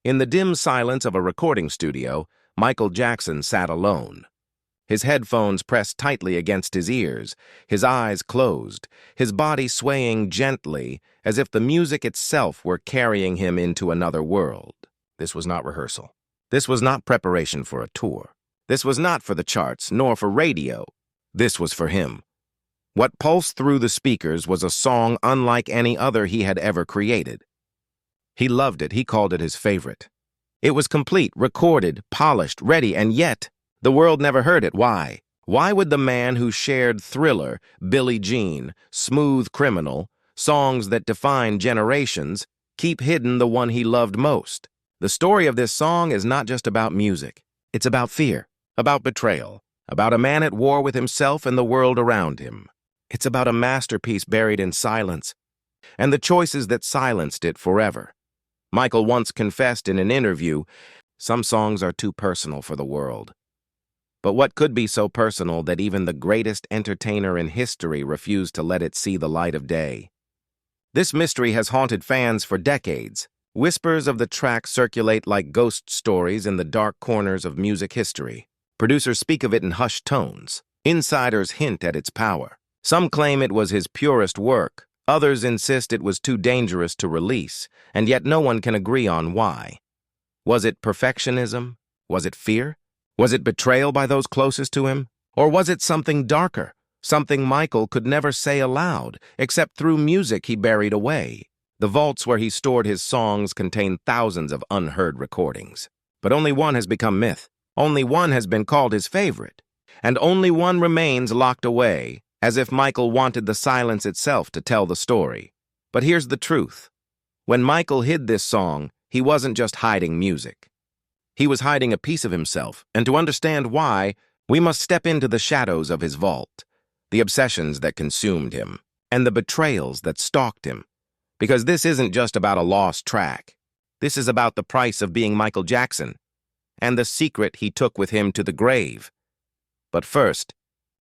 In the dim silence of a recording studio, Michael Jackson sat alone. His headphones pressed tightly against his ears, his eyes closed, his body swaying gently as if the music itself were carrying him into another world. This was not rehearsal. This was not preparation for a tour. This was not for the charts, nor for radio. This was for him. What pulsed through the speakers was a song unlike any other he had ever created. He loved it. He called it his favorite. It was complete, recorded, polished, ready, and yet the world never heard it. Why? Why would the man who shared Thriller, Billie Jean, Smooth Criminal, songs that defined generations, keep hidden the one he loved most? The story of this song is not just about music. It's about fear, about betrayal, about a man at war with himself and the world around him. It's about a masterpiece buried in silence, and the choices that silenced it forever. Michael once confessed in an interview, "Some songs are too personal for the world." But what could be so personal that even the greatest entertainer in history refused to let it see the light of day? This mystery has haunted fans for decades. Whispers of the track circulate like ghost stories in the dark corners of music history. Producers speak of it in hushed tones. Insiders hint at its power. Some claim it was his purest work. Others insist it was too dangerous to release, and yet no one can agree on why. Was it perfectionism? Was it fear? Was it betrayal by those closest to him? Or was it something darker, something Michael could never say aloud, except through music he buried away? The vaults where he stored his songs contain thousands of unheard recordings. But only one has become myth. Only one has been called his favorite. And only one remains locked away, as if Michael wanted the silence itself to tell the story. But here's the truth. When Michael hid this song, he wasn't just hiding music. He was hiding a piece of himself, and to understand why, we must step into the shadows of his vault, the obsessions that consumed him, and the betrayals that stalked him. Because this isn't just about a lost track. This is about the price of being Michael Jackson, and the secret he took with him to the grave. But first,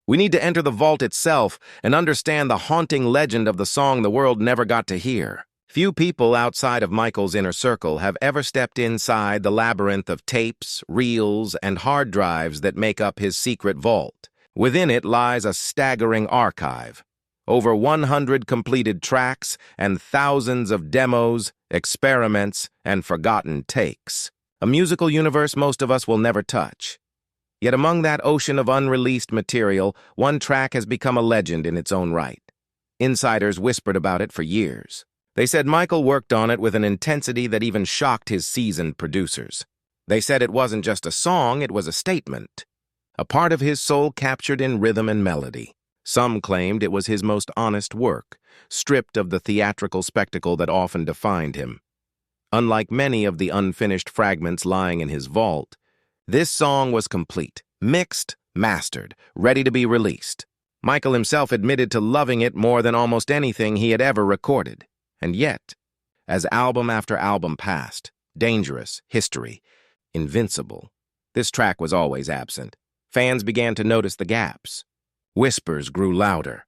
we need to enter the vault itself and understand the haunting legend of the song the world never got to hear. Few people outside of Michael's inner circle have ever stepped inside the labyrinth of tapes, reels, and hard drives that make up his secret vault. Within it lies a staggering archive. Over 100 completed tracks and thousands of demos, experiments, and forgotten takes. A musical universe most of us will never touch. Yet among that ocean of unreleased material, one track has become a legend in its own right. Insiders whispered about it for years. They said Michael worked on it with an intensity that even shocked his seasoned producers. They said it wasn't just a song, it was a statement. A part of his soul captured in rhythm and melody. Some claimed it was his most honest work, stripped of the theatrical spectacle that often defined him. Unlike many of the unfinished fragments lying in his vault, this song was complete, mixed, mastered, ready to be released. Michael himself admitted to loving it more than almost anything he had ever recorded. And yet, as album after album passed, Dangerous, History, Invincible, this track was always absent. Fans began to notice the gaps. Whispers grew louder.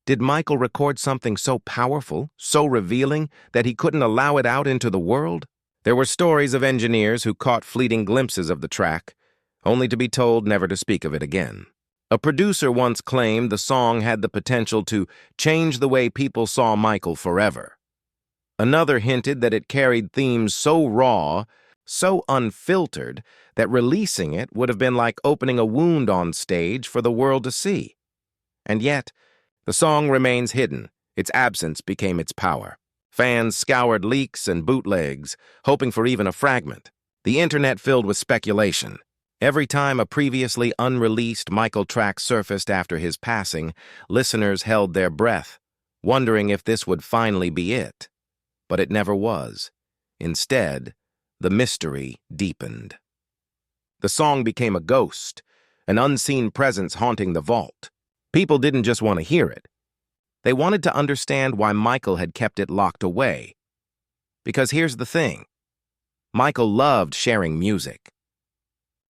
Did Michael record something so powerful, so revealing, that he couldn't allow it out into the world? There were stories of engineers who caught fleeting glimpses of the track, only to be told never to speak of it again. A producer once claimed the song had the potential to change the way people saw Michael forever. Another hinted that it carried themes so raw, so unfiltered, that releasing it would have been like opening a wound on stage for the world to see. And yet, the song remains hidden. Its absence became its power. Fans scoured leaks and bootlegs, hoping for even a fragment. The internet filled with speculation. Every time a previously unreleased Michael track surfaced after his passing, listeners held their breath, wondering if this would finally be it. But it never was. Instead, the mystery deepened. The song became a ghost, an unseen presence haunting the vault. People didn't just want to hear it. They wanted to understand why Michael had kept it locked away. Because here's the thing. Michael loved sharing music.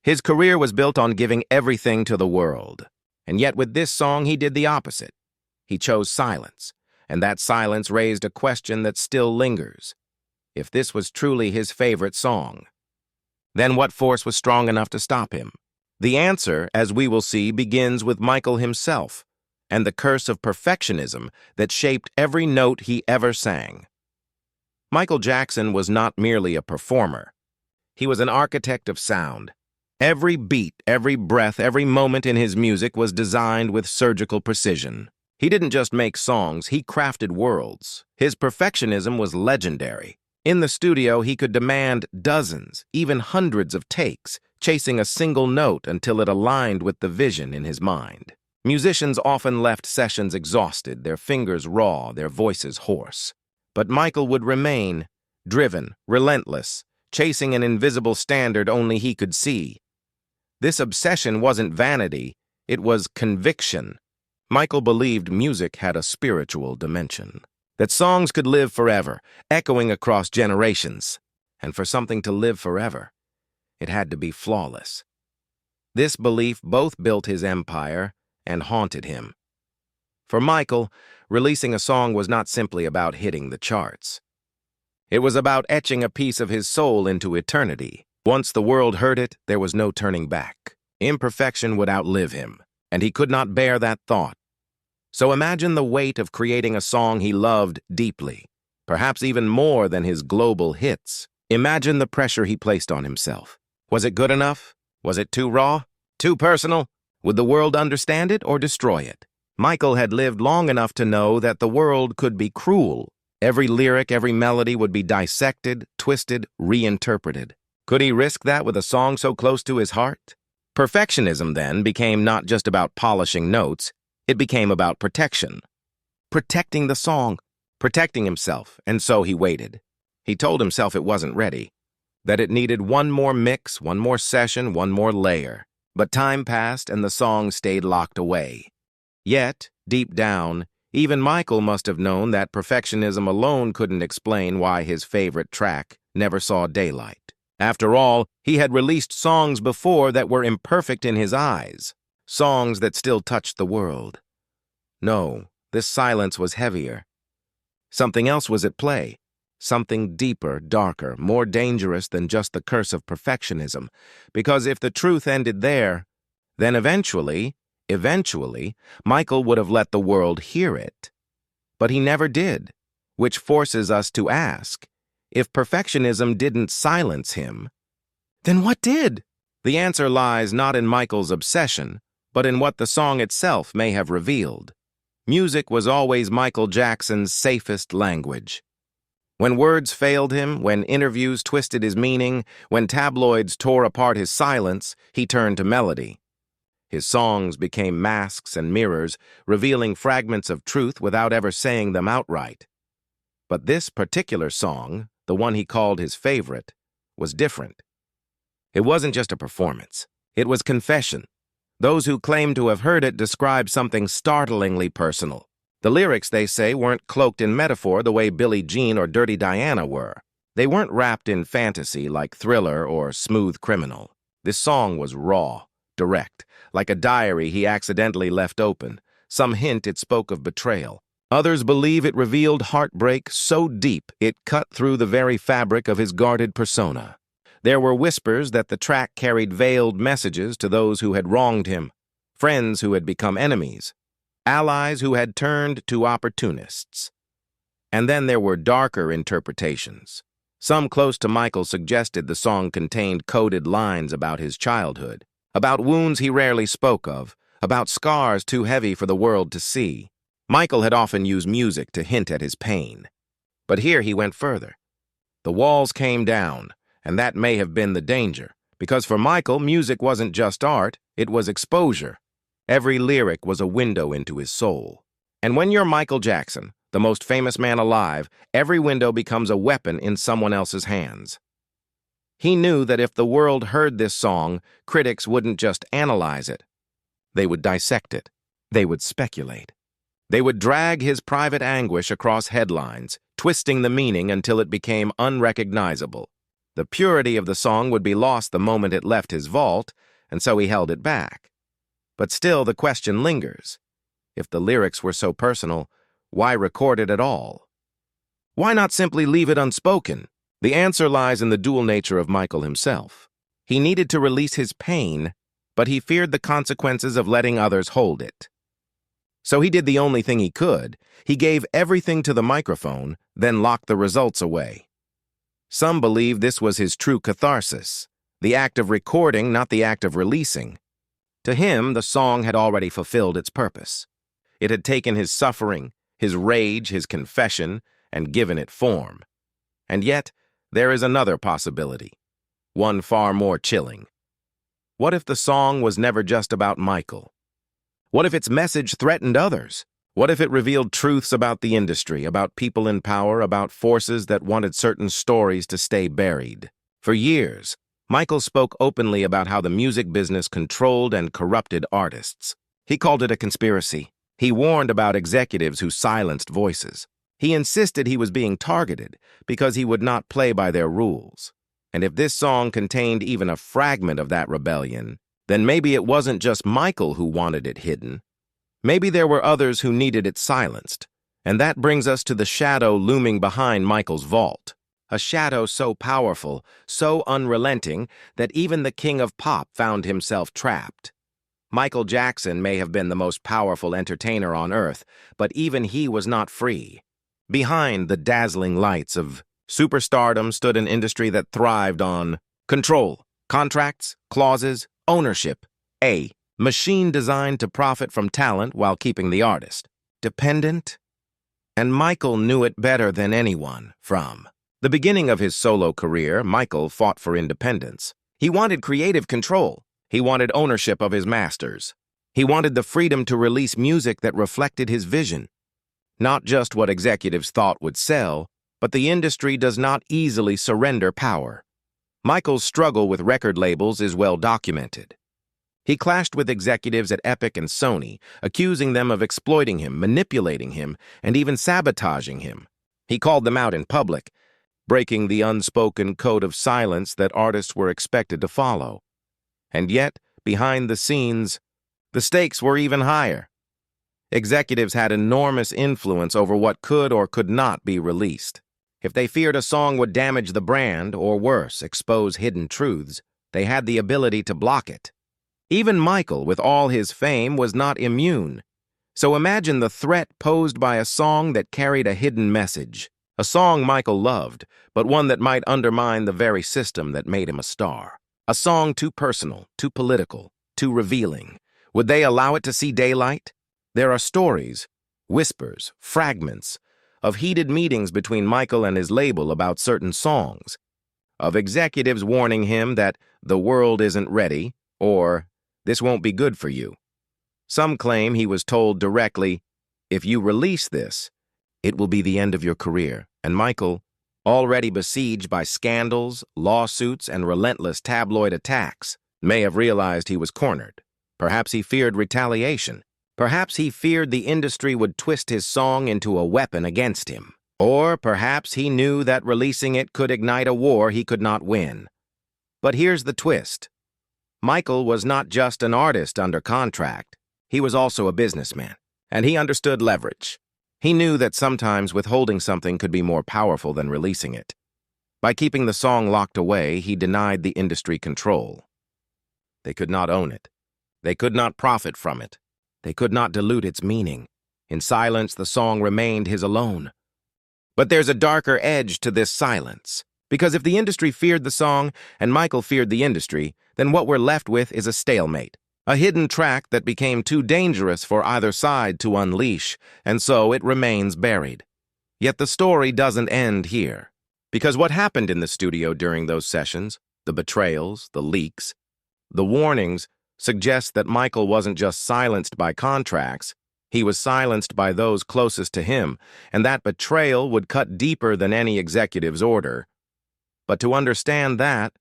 His career was built on giving everything to the world. And yet with this song, he did the opposite. He chose silence, and that silence raised a question that still lingers. if this was truly his favorite song. Then what force was strong enough to stop him? The answer, as we will see, begins with Michael himself and the curse of perfectionism that shaped every note he ever sang. Michael Jackson was not merely a performer. He was an architect of sound. Every beat, every breath, every moment in his music was designed with surgical precision. He didn't just make songs, he crafted worlds. His perfectionism was legendary. In the studio, he could demand dozens, even hundreds of takes, chasing a single note until it aligned with the vision in his mind. Musicians often left sessions exhausted, their fingers raw, their voices hoarse. But Michael would remain, driven, relentless, chasing an invisible standard only he could see. This obsession wasn't vanity, it was conviction. Michael believed music had a spiritual dimension, that songs could live forever, echoing across generations. And for something to live forever, it had to be flawless. This belief both built his empire and haunted him. For Michael, releasing a song was not simply about hitting the charts. It was about etching a piece of his soul into eternity. Once the world heard it, there was no turning back. Imperfection would outlive him, and he could not bear that thought. So imagine the weight of creating a song he loved deeply, perhaps even more than his global hits. Imagine the pressure he placed on himself. Was it good enough? Was it too raw? Too personal? Would the world understand it or destroy it? Michael had lived long enough to know that the world could be cruel. Every lyric, every melody would be dissected, twisted, reinterpreted. Could he risk that with a song so close to his heart? Perfectionism, then, became not just about polishing notes, it became about protection. Protecting the song, protecting himself, and so he waited. He told himself it wasn't ready, that it needed one more mix, one more session, one more layer. But time passed and the song stayed locked away. Yet, deep down, even Michael must have known that perfectionism alone couldn't explain why his favorite track never saw daylight. After all, he had released songs before that were imperfect in his eyes, songs that still touched the world. No, this silence was heavier. Something else was at play, something deeper, darker, more dangerous than just the curse of perfectionism, because if the truth ended there, then eventually, Michael would have let the world hear it. But he never did, which forces us to ask, if perfectionism didn't silence him, then what did? The answer lies not in Michael's obsession, but in what the song itself may have revealed. Music was always Michael Jackson's safest language. When words failed him, when interviews twisted his meaning, when tabloids tore apart his silence, he turned to melody. His songs became masks and mirrors, revealing fragments of truth without ever saying them outright. But this particular song, the one he called his favorite, was different. It wasn't just a performance. It was confession. Those who claimed to have heard it described something startlingly personal. The lyrics, they say, weren't cloaked in metaphor the way Billie Jean or Dirty Diana were. They weren't wrapped in fantasy like Thriller or Smooth Criminal. This song was raw, direct, like a diary he accidentally left open. Some hint it spoke of betrayal. Others believe it revealed heartbreak so deep it cut through the very fabric of his guarded persona. There were whispers that the track carried veiled messages to those who had wronged him, friends who had become enemies, allies who had turned to opportunists. And then there were darker interpretations. Some close to Michael suggested the song contained coded lines about his childhood, about wounds he rarely spoke of, about scars too heavy for the world to see. Michael had often used music to hint at his pain. But here he went further. The walls came down, and that may have been the danger, because for Michael, music wasn't just art, it was exposure. Every lyric was a window into his soul. And when you're Michael Jackson, the most famous man alive, every window becomes a weapon in someone else's hands. He knew that if the world heard this song, critics wouldn't just analyze it. They would dissect it. They would speculate. They would drag his private anguish across headlines, twisting the meaning until it became unrecognizable. The purity of the song would be lost the moment it left his vault, and so he held it back. But still the question lingers. If the lyrics were so personal, why record it at all? Why not simply leave it unspoken? The answer lies in the dual nature of Michael himself. He needed to release his pain, but he feared the consequences of letting others hold it. So he did the only thing he could. He gave everything to the microphone, then locked the results away. Some believe this was his true catharsis, the act of recording, not the act of releasing. To him, the song had already fulfilled its purpose. It had taken his suffering, his rage, his confession, and given it form. And yet, there is another possibility, one far more chilling. What if the song was never just about Michael? What if its message threatened others? What if it revealed truths about the industry, about people in power, about forces that wanted certain stories to stay buried? For years, Michael spoke openly about how the music business controlled and corrupted artists. He called it a conspiracy. He warned about executives who silenced voices. He insisted he was being targeted because he would not play by their rules. And if this song contained even a fragment of that rebellion, then maybe it wasn't just Michael who wanted it hidden. Maybe there were others who needed it silenced. And that brings us to the shadow looming behind Michael's vault. A shadow so powerful, so unrelenting, that even the king of pop found himself trapped. Michael Jackson may have been the most powerful entertainer on earth, but even he was not free. Behind the dazzling lights of superstardom stood an industry that thrived on control, contracts, clauses, ownership. A machine designed to profit from talent while keeping the artist dependent. And Michael knew it better than anyone. From the beginning of his solo career, Michael fought for independence. He wanted creative control. He wanted ownership of his masters. He wanted the freedom to release music that reflected his vision. Not just what executives thought would sell, but the industry does not easily surrender power. Michael's struggle with record labels is well documented. He clashed with executives at Epic and Sony, accusing them of exploiting him, manipulating him, and even sabotaging him. He called them out in public, breaking the unspoken code of silence that artists were expected to follow. And yet, behind the scenes, the stakes were even higher. Executives had enormous influence over what could or could not be released. If they feared a song would damage the brand, or worse, expose hidden truths, they had the ability to block it. Even Michael, with all his fame, was not immune. So imagine the threat posed by a song that carried a hidden message. A song Michael loved, but one that might undermine the very system that made him a star. A song too personal, too political, too revealing. Would they allow it to see daylight? There are stories, whispers, fragments, of heated meetings between Michael and his label about certain songs, of executives warning him that the world isn't ready, or this won't be good for you. Some claim he was told directly, if you release this, it will be the end of your career. And Michael, already besieged by scandals, lawsuits, and relentless tabloid attacks, may have realized he was cornered. Perhaps he feared retaliation. Perhaps he feared the industry would twist his song into a weapon against him. Or perhaps he knew that releasing it could ignite a war he could not win. But here's the twist. Michael was not just an artist under contract. He was also a businessman, and he understood leverage. He knew that sometimes withholding something could be more powerful than releasing it. By keeping the song locked away, he denied the industry control. They could not own it. They could not profit from it. They could not dilute its meaning. In silence, the song remained his alone. But there's a darker edge to this silence. Because if the industry feared the song and Michael feared the industry, then what we're left with is a stalemate. A hidden track that became too dangerous for either side to unleash, and so it remains buried. Yet the story doesn't end here. Because what happened in the studio during those sessions, the betrayals, the leaks, the warnings, suggest that Michael wasn't just silenced by contracts, he was silenced by those closest to him, and that betrayal would cut deeper than any executive's order. But to understand that,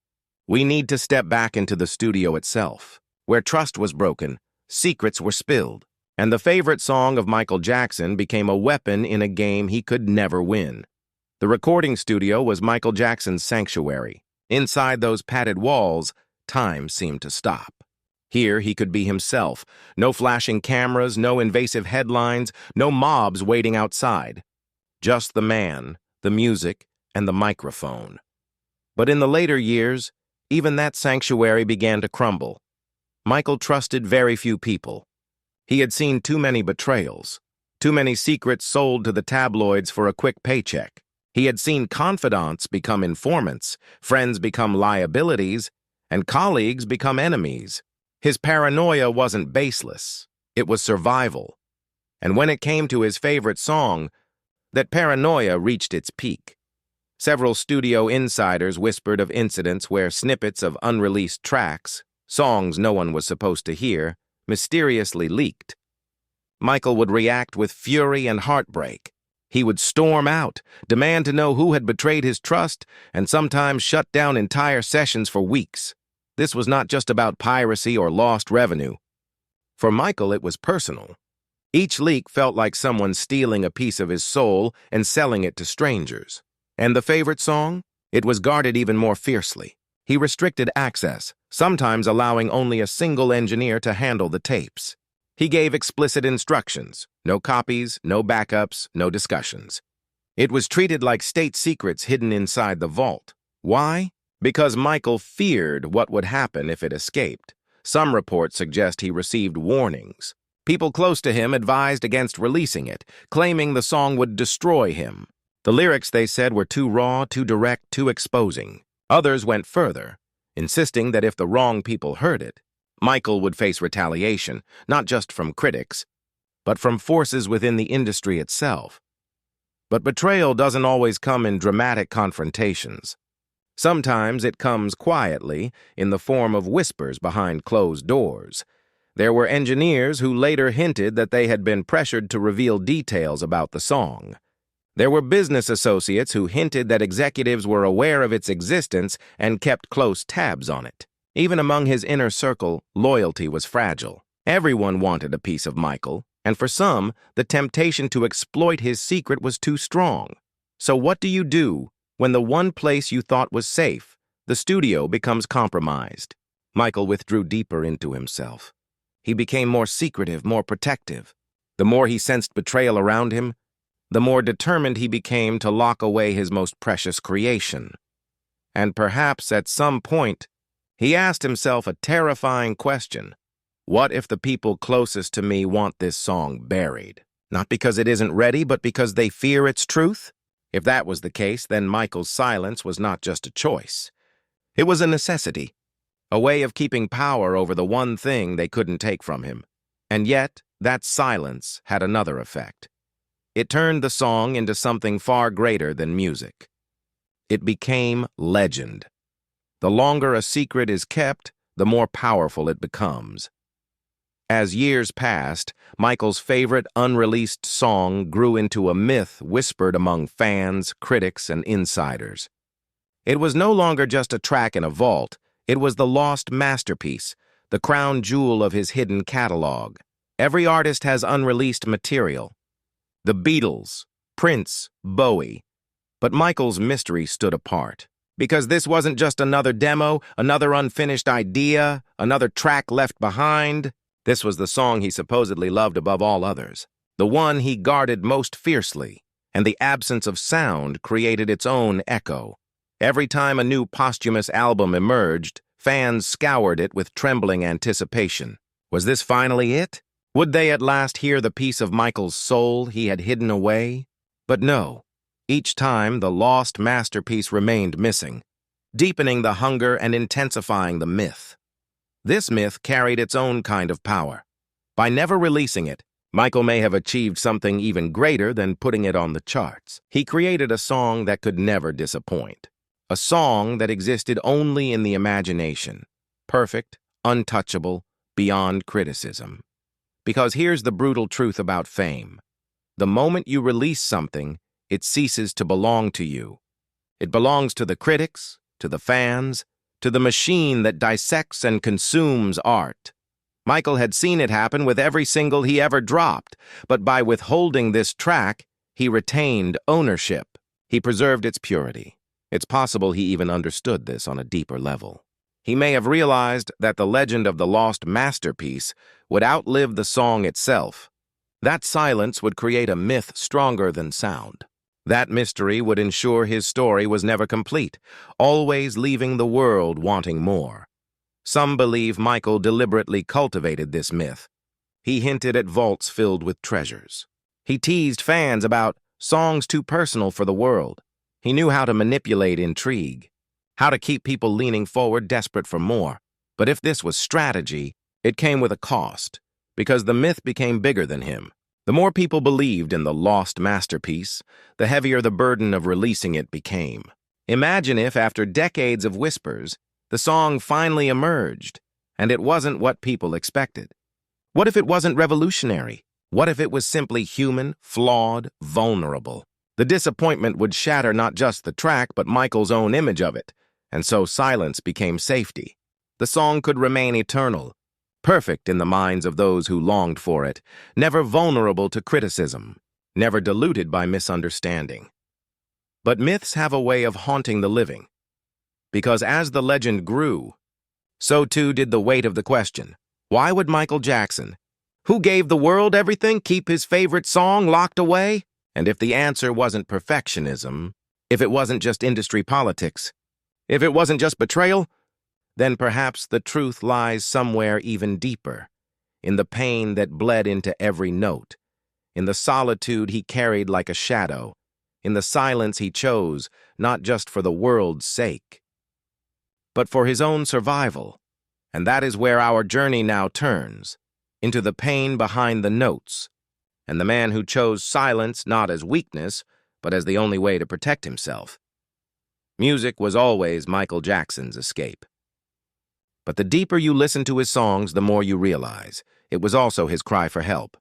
we need to step back into the studio itself, where trust was broken, secrets were spilled, and the favorite song of Michael Jackson became a weapon in a game he could never win. The recording studio was Michael Jackson's sanctuary. Inside those padded walls, time seemed to stop. Here he could be himself. No flashing cameras, no invasive headlines, no mobs waiting outside. Just the man, the music, and the microphone. But in the later years, even that sanctuary began to crumble. Michael trusted very few people. He had seen too many betrayals, too many secrets sold to the tabloids for a quick paycheck. He had seen confidants become informants, friends become liabilities, and colleagues become enemies. His paranoia wasn't baseless. It was survival. And when it came to his favorite song, that paranoia reached its peak. Several studio insiders whispered of incidents where snippets of unreleased tracks, songs no one was supposed to hear, mysteriously leaked. Michael would react with fury and heartbreak. He would storm out, demand to know who had betrayed his trust, and sometimes shut down entire sessions for weeks. This was not just about piracy or lost revenue. For Michael, it was personal. Each leak felt like someone stealing a piece of his soul and selling it to strangers. And the favorite song? It was guarded even more fiercely. He restricted access, sometimes allowing only a single engineer to handle the tapes. He gave explicit instructions: no copies, no backups, no discussions. It was treated like state secrets hidden inside the vault. Why? Because Michael feared what would happen if it escaped. Some reports suggest he received warnings. People close to him advised against releasing it, claiming the song would destroy him. The lyrics, they said, were too raw, too direct, too exposing. Others went further, insisting that if the wrong people heard it, Michael would face retaliation, not just from critics, but from forces within the industry itself. But betrayal doesn't always come in dramatic confrontations. Sometimes it comes quietly, in the form of whispers behind closed doors. There were engineers who later hinted that they had been pressured to reveal details about the song. There were business associates who hinted that executives were aware of its existence and kept close tabs on it. Even among his inner circle, loyalty was fragile. Everyone wanted a piece of Michael, and for some, the temptation to exploit his secret was too strong. So what do you do when the one place you thought was safe, the studio, becomes compromised? Michael withdrew deeper into himself. He became more secretive, more protective. The more he sensed betrayal around him, the more determined he became to lock away his most precious creation. And perhaps at some point, he asked himself a terrifying question. What if the people closest to me want this song buried? Not because it isn't ready, but because they fear its truth? If that was the case, then Michael's silence was not just a choice. It was a necessity, a way of keeping power over the one thing they couldn't take from him. And yet, that silence had another effect. It turned the song into something far greater than music. It became legend. The longer a secret is kept, the more powerful it becomes. As years passed, Michael's favorite unreleased song grew into a myth whispered among fans, critics, and insiders. It was no longer just a track in a vault. It was the lost masterpiece, the crown jewel of his hidden catalog. Every artist has unreleased material. The Beatles, Prince, Bowie. But Michael's mystery stood apart. Because this wasn't just another demo, another unfinished idea, another track left behind. This was the song he supposedly loved above all others, the one he guarded most fiercely, and the absence of sound created its own echo. Every time a new posthumous album emerged, fans scoured it with trembling anticipation. Was this finally it? Would they at last hear the piece of Michael's soul he had hidden away? But no. Each time, the lost masterpiece remained missing, deepening the hunger and intensifying the myth. This myth carried its own kind of power. By never releasing it, Michael may have achieved something even greater than putting it on the charts. He created a song that could never disappoint. A song that existed only in the imagination. Perfect, untouchable, beyond criticism. Because here's the brutal truth about fame. The moment you release something, it ceases to belong to you. It belongs to the critics, to the fans, to the machine that dissects and consumes art. Michael had seen it happen with every single he ever dropped, but by withholding this track, he retained ownership. He preserved its purity. It's possible he even understood this on a deeper level. He may have realized that the legend of the lost masterpiece would outlive the song itself. That silence would create a myth stronger than sound. That mystery would ensure his story was never complete, always leaving the world wanting more. Some believe Michael deliberately cultivated this myth. He hinted at vaults filled with treasures. He teased fans about songs too personal for the world. He knew how to manipulate intrigue, how to keep people leaning forward, desperate for more. But if this was strategy, it came with a cost, because the myth became bigger than him. The more people believed in the lost masterpiece, the heavier the burden of releasing it became. Imagine if, after decades of whispers, the song finally emerged, and it wasn't what people expected. What if it wasn't revolutionary? What if it was simply human, flawed, vulnerable? The disappointment would shatter not just the track, but Michael's own image of it, and so silence became safety. The song could remain eternal, perfect in the minds of those who longed for it, never vulnerable to criticism, never diluted by misunderstanding. But myths have a way of haunting the living, because as the legend grew, so too did the weight of the question. Why would Michael Jackson, who gave the world everything, keep his favorite song locked away? And if the answer wasn't perfectionism, if it wasn't just industry politics, if it wasn't just betrayal, then perhaps the truth lies somewhere even deeper, in the pain that bled into every note, in the solitude he carried like a shadow, in the silence he chose, not just for the world's sake, but for his own survival. And that is where our journey now turns, into the pain behind the notes, and the man who chose silence not as weakness, but as the only way to protect himself. Music was always Michael Jackson's escape. But the deeper you listen to his songs, the more you realize it was also his cry for help.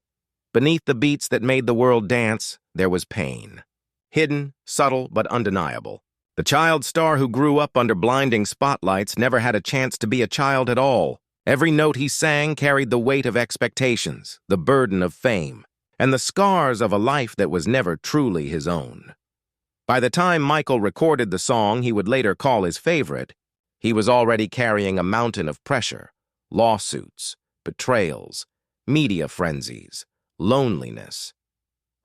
Beneath the beats that made the world dance, there was pain. Hidden, subtle, but undeniable. The child star who grew up under blinding spotlights never had a chance to be a child at all. Every note he sang carried the weight of expectations, the burden of fame, and the scars of a life that was never truly his own. By the time Michael recorded the song he would later call his favorite, he was already carrying a mountain of pressure, lawsuits, betrayals, media frenzies, loneliness.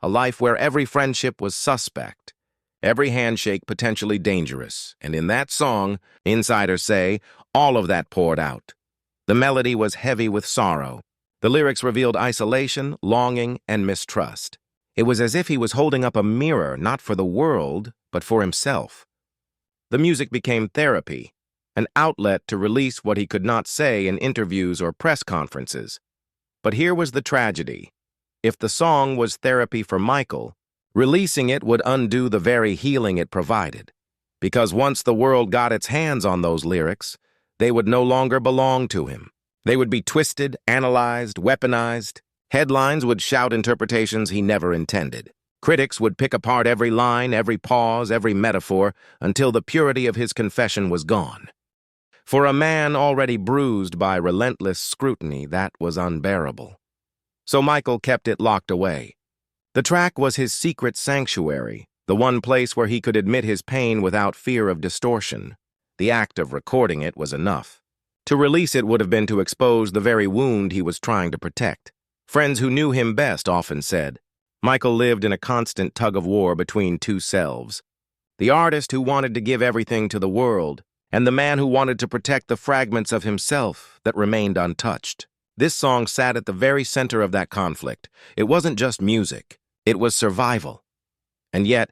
A life where every friendship was suspect, every handshake potentially dangerous, and in that song, insiders say, all of that poured out. The melody was heavy with sorrow. The lyrics revealed isolation, longing, and mistrust. It was as if he was holding up a mirror, not for the world, but for himself. The music became therapy, an outlet to release what he could not say in interviews or press conferences. But here was the tragedy. If the song was therapy for Michael, releasing it would undo the very healing it provided. Because once the world got its hands on those lyrics, they would no longer belong to him. They would be twisted, analyzed, weaponized. Headlines would shout interpretations he never intended. Critics would pick apart every line, every pause, every metaphor, until the purity of his confession was gone. For a man already bruised by relentless scrutiny, that was unbearable. So Michael kept it locked away. The track was his secret sanctuary, the one place where he could admit his pain without fear of distortion. The act of recording it was enough. To release it would have been to expose the very wound he was trying to protect. Friends who knew him best often said, Michael lived in a constant tug-of-war between two selves. The artist who wanted to give everything to the world, and the man who wanted to protect the fragments of himself that remained untouched. This song sat at the very center of that conflict. It wasn't just music, it was survival. And yet,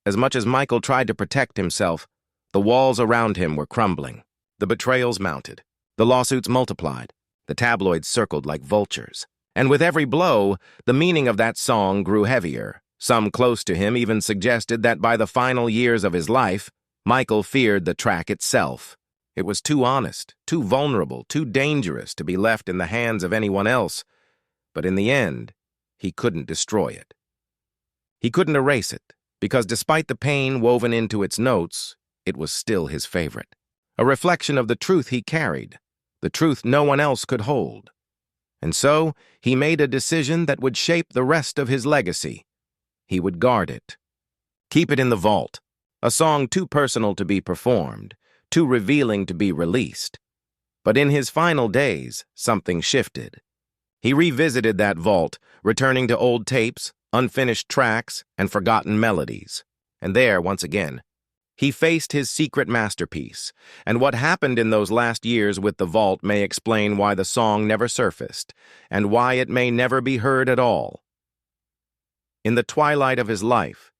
as much as Michael tried to protect himself, the walls around him were crumbling. The betrayals mounted. The lawsuits multiplied. The tabloids circled like vultures. And with every blow, the meaning of that song grew heavier. Some close to him even suggested that by the final years of his life, Michael feared the track itself. It was too honest, too vulnerable, too dangerous to be left in the hands of anyone else. But in the end, he couldn't destroy it. He couldn't erase it, because despite the pain woven into its notes, it was still his favorite. A reflection of the truth he carried, the truth no one else could hold. And so, he made a decision that would shape the rest of his legacy. He would guard it. Keep it in the vault, a song too personal to be performed, too revealing to be released. But in his final days, something shifted. He revisited that vault, returning to old tapes, unfinished tracks, and forgotten melodies. And there, once again, he faced his secret masterpiece, and what happened in those last years with the vault may explain why the song never surfaced, and why it may never be heard at all. In the twilight of his life,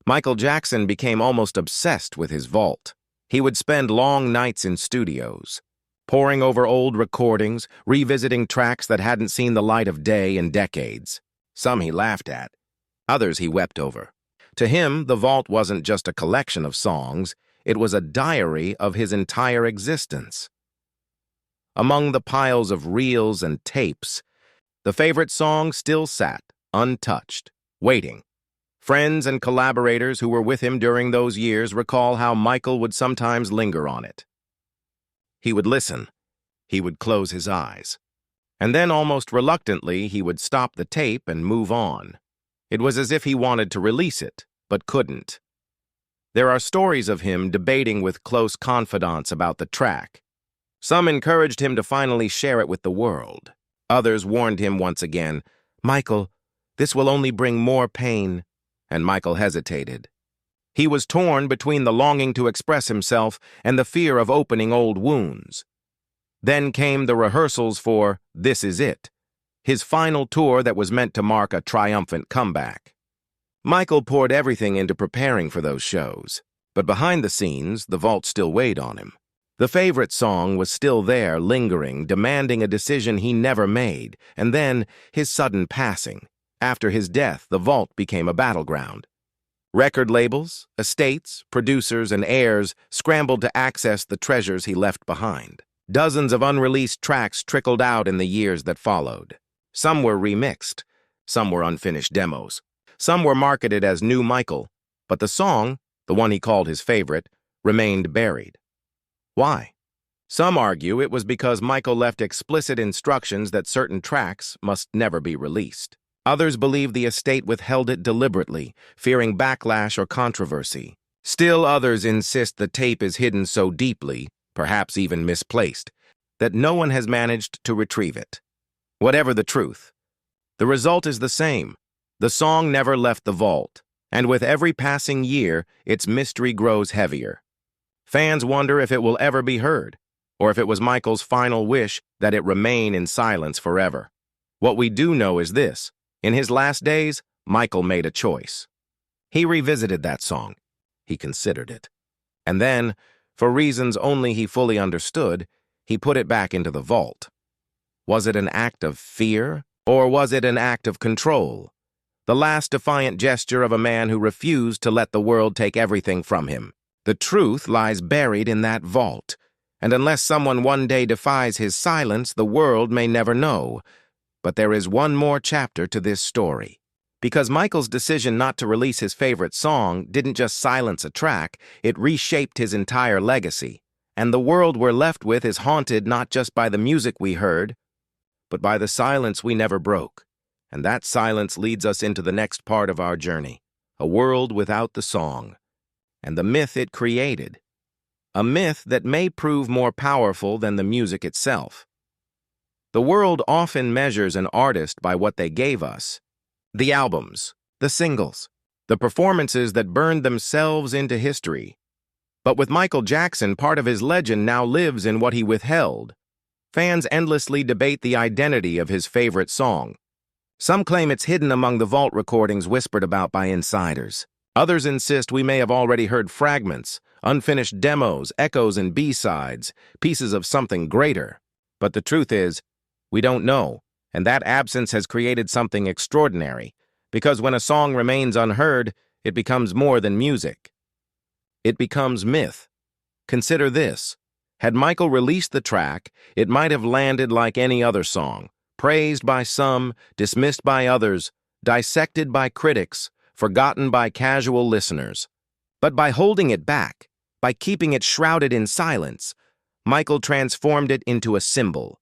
Michael Jackson became almost obsessed with his vault. He would spend long nights in studios, poring over old recordings, revisiting tracks that hadn't seen the light of day in decades. Some he laughed at, others he wept over. To him, the vault wasn't just a collection of songs, it was a diary of his entire existence. Among the piles of reels and tapes, the favorite song still sat, untouched, waiting. Friends and collaborators who were with him during those years recall how Michael would sometimes linger on it. He would listen, he would close his eyes, and then almost reluctantly he would stop the tape and move on. It was as if he wanted to release it, but couldn't. There are stories of him debating with close confidants about the track. Some encouraged him to finally share it with the world. Others warned him once again, "Michael, this will only bring more pain." And Michael hesitated. He was torn between the longing to express himself and the fear of opening old wounds. Then came the rehearsals for This Is It, his final tour that was meant to mark a triumphant comeback. Michael poured everything into preparing for those shows, but behind the scenes, the vault still weighed on him. The favorite song was still there, lingering, demanding a decision he never made, and then his sudden passing. After his death, the vault became a battleground. Record labels, estates, producers, and heirs scrambled to access the treasures he left behind. Dozens of unreleased tracks trickled out in the years that followed. Some were remixed, some were unfinished demos. Some were marketed as New Michael, but the song, the one he called his favorite, remained buried. Why? Some argue it was because Michael left explicit instructions that certain tracks must never be released. Others believe the estate withheld it deliberately, fearing backlash or controversy. Still others insist the tape is hidden so deeply, perhaps even misplaced, that no one has managed to retrieve it. Whatever the truth, the result is the same. The song never left the vault, and with every passing year, its mystery grows heavier. Fans wonder if it will ever be heard, or if it was Michael's final wish that it remain in silence forever. What we do know is this: in his last days, Michael made a choice. He revisited that song. He considered it. And then, for reasons only he fully understood, he put it back into the vault. Was it an act of fear, or was it an act of control? The last defiant gesture of a man who refused to let the world take everything from him. The truth lies buried in that vault, and unless someone one day defies his silence, the world may never know. But there is one more chapter to this story. Because Michael's decision not to release his favorite song didn't just silence a track, it reshaped his entire legacy. And the world we're left with is haunted not just by the music we heard, but by the silence we never broke. And that silence leads us into the next part of our journey, a world without the song, and the myth it created. A myth that may prove more powerful than the music itself. The world often measures an artist by what they gave us. The albums, the singles, the performances that burned themselves into history. But with Michael Jackson, part of his legend now lives in what he withheld. Fans endlessly debate the identity of his favorite song. Some claim it's hidden among the vault recordings whispered about by insiders. Others insist we may have already heard fragments, unfinished demos, echoes and B-sides, pieces of something greater. But the truth is, we don't know, and that absence has created something extraordinary, because when a song remains unheard, it becomes more than music. It becomes myth. Consider this. Had Michael released the track, it might have landed like any other song, praised by some, dismissed by others, dissected by critics, forgotten by casual listeners. But by holding it back, by keeping it shrouded in silence, Michael transformed it into a symbol.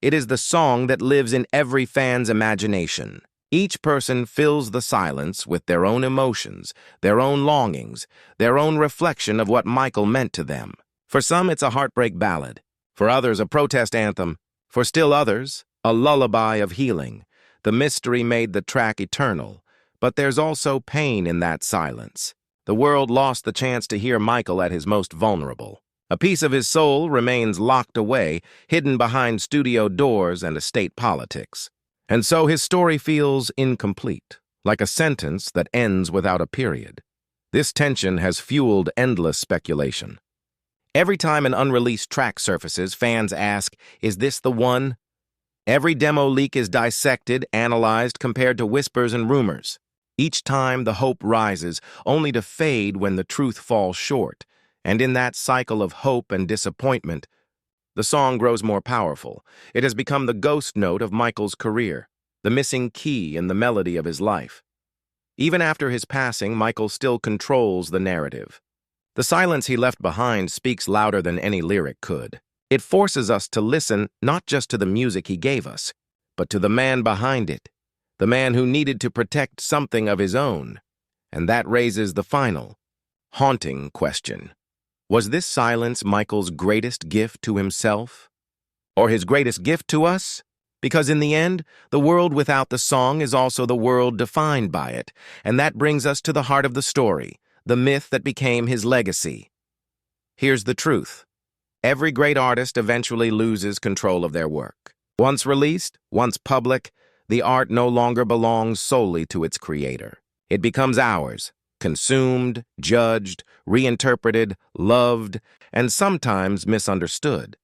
It is the song that lives in every fan's imagination. Each person fills the silence with their own emotions, their own longings, their own reflection of what Michael meant to them. For some, it's a heartbreak ballad. For others, a protest anthem. For still others, a lullaby of healing. The mystery made the track eternal, But there's also pain in that silence. The world lost the chance to hear Michael at his most vulnerable. A piece of his soul remains locked away, hidden behind studio doors and estate politics. And so his story feels incomplete, like a sentence that ends without a period. This tension has fueled endless speculation. Every time an unreleased track surfaces, fans ask, is this the one? Every demo leak is dissected, analyzed, compared to whispers and rumors. Each time the hope rises, only to fade when the truth falls short. And in that cycle of hope and disappointment, the song grows more powerful. It has become the ghost note of Michael's career, the missing key in the melody of his life. Even after his passing, Michael still controls the narrative. The silence he left behind speaks louder than any lyric could. It forces us to listen not just to the music he gave us, but to the man behind it, the man who needed to protect something of his own. And that raises the final, haunting question. Was this silence Michael's greatest gift to himself? Or his greatest gift to us? Because in the end, the world without the song is also the world defined by it, and that brings us to the heart of the story, the myth that became his legacy. Here's the truth. Every great artist eventually loses control of their work. Once released, once public, the art no longer belongs solely to its creator. It becomes ours, consumed, judged, reinterpreted, loved, and sometimes misunderstood.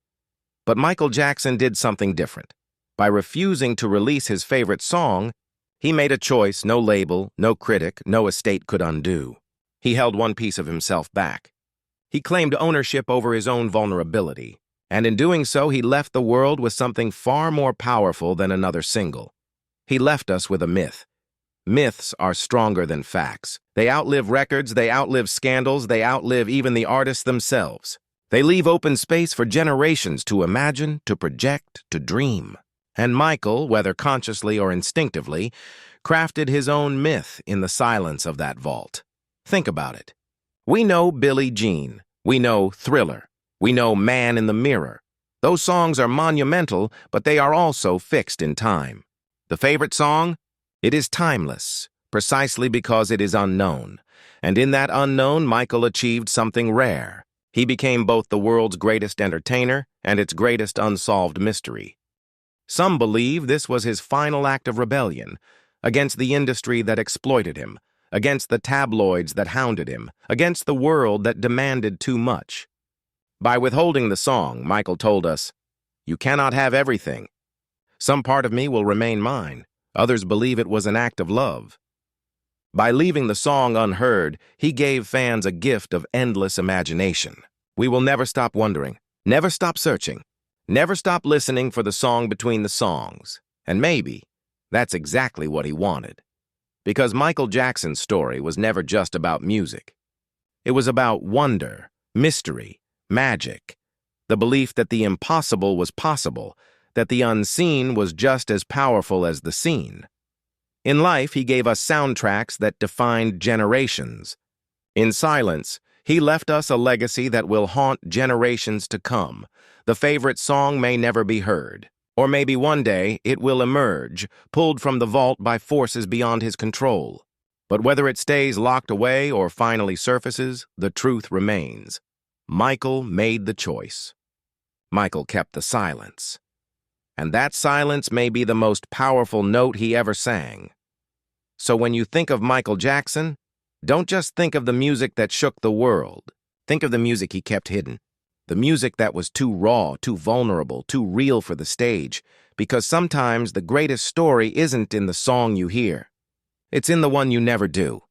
But Michael Jackson did something different. By refusing to release his favorite song, he made a choice no label, no critic, no estate could undo. He held one piece of himself back. He claimed ownership over his own vulnerability, and in doing so, he left the world with something far more powerful than another single. He left us with a myth. Myths are stronger than facts. They outlive records, they outlive scandals, they outlive even the artists themselves. They leave open space for generations to imagine, to project, to dream. And Michael, whether consciously or instinctively, crafted his own myth in the silence of that vault. Think about it. We know Billie Jean. We know Thriller. We know Man in the Mirror. Those songs are monumental, but they are also fixed in time. The favorite song? It is timeless, precisely because it is unknown. And in that unknown, Michael achieved something rare. He became both the world's greatest entertainer and its greatest unsolved mystery. Some believe this was his final act of rebellion against the industry that exploited him, against the tabloids that hounded him, against the world that demanded too much. By withholding the song, Michael told us, "You cannot have everything. Some part of me will remain mine. Others believe it was an act of love." By leaving the song unheard, he gave fans a gift of endless imagination. We will never stop wondering, never stop searching, never stop listening for the song between the songs. And maybe that's exactly what he wanted. Because Michael Jackson's story was never just about music. It was about wonder, mystery, magic, the belief that the impossible was possible, that the unseen was just as powerful as the seen. In life, he gave us soundtracks that defined generations. In silence, he left us a legacy that will haunt generations to come. The favorite song may never be heard. Or maybe one day it will emerge, pulled from the vault by forces beyond his control. But whether it stays locked away or finally surfaces, the truth remains. Michael made the choice. Michael kept the silence. And that silence may be the most powerful note he ever sang. So when you think of Michael Jackson, don't just think of the music that shook the world. Think of the music he kept hidden. The music that was too raw, too vulnerable, too real for the stage, because sometimes the greatest story isn't in the song you hear. It's in the one you never do.